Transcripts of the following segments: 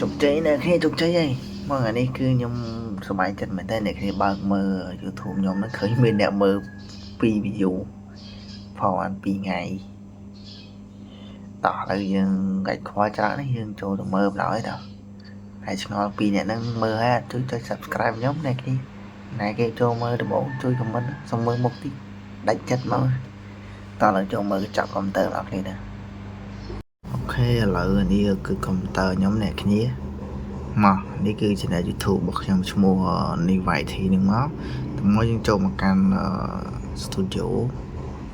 Chụp cháy nè khi chụp cháy ấy mà ngày nay cứ nhom sờ bài chân mày tên này khi bạc mơ YouTube nhom nó khởi mình đẹp mơ pi ví dụ phò ăn pi ngày tỏ là dương gạch khoa trắng ấy dương cho được mơ nói đâu hãy ngon pi này nó mơ ha chú cho subscribe nhóm này kia này kia cho mơ được bổ chui comment xong mơ một tí đánh chết mơ tỏ là cho mơ chọn computer lọt đi nè ok lợi đi cứ computer nhóm này kia màนี่คือช anel YouTube របស់ខ្ញុំឈ្មោះនេះវាយធីនឹងមកតែមកយើងចូលមកកាន់ studio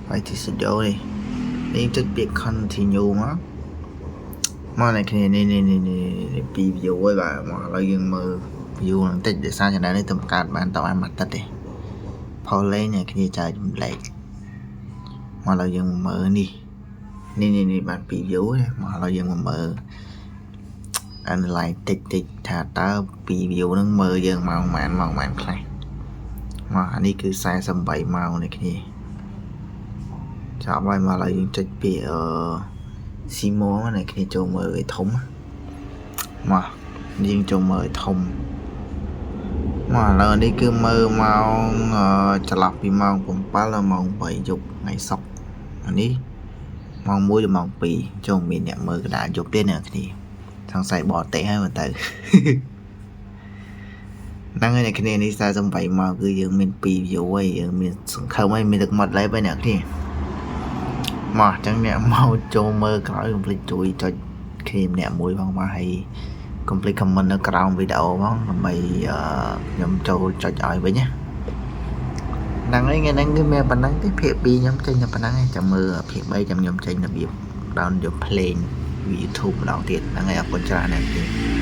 វាយធី studio នេះចុចពាក្យ continue មកនេះគ្នានេះពី view ហើយបាទមកឥឡូវយើងមើល view នឹងតិចដោយសារ channel នេះទៅបង្កើតបានតឲ្យមួយទឹកទេផលលេងនេះគ្នាចែកចម្លែកមកឥឡូវយើងមើលនេះបានពី view មកឥឡូវយើងមើលanalyze តិចថាតើពី view នឹងមើលយើងម៉ោងប៉ុន្មានខ្លះមកអានេះគឺ48ម៉ោងនេះគ្នាចាប់ហើយមកឥឡូវយើងចុចពាក្យSimo នេះគ្នាចូលមើលឲ្យធំមកយើងចូលមើលឲ្យធំមកឥឡូវនេះគឺមើលម៉ោងចន្លោះពីម៉ោង7ដល់ម៉ោង8យប់ថ្ងៃសុក្រអានេះម៉ោង1ដល់ម៉ោង2ចូលមានអ្នកមើលកណ្ដាលយប់ទេអ្នកគ្នាសង្ស័យបរទេសហើយមើលទៅហ្នឹងហើយអ្នកគ្នានេះ48ម៉ោងគឺយើងមាន2 view ហើយយើងមានសង្ឃឹមហើយមានទឹកមាត់លេបហើយអ្នកគ្នាមកអញ្ចឹងអ្នកមកចូលមើលក្រោយកុំភ្លេចជួយចុចគ្នាម្នាក់មួយផងមកហើយកុំភ្លេច comment នៅក្រោមវីដេអូផងដើម្បីខ្ញុំចូលចុចឲ្យវិញណាហ្នឹងហើយថ្ងៃហ្នឹងគឺមានប៉ុណ្ណឹងទេភាគ2ខ្ញុំចេញតែប៉ុណ្ណឹងឯងចាំមើលភាគ3ចាំខ្ញុំចេញរបៀប down យក play YouTube ម្ដងទៀតហ្នឹងហើយអរគុណច្រើនណាស់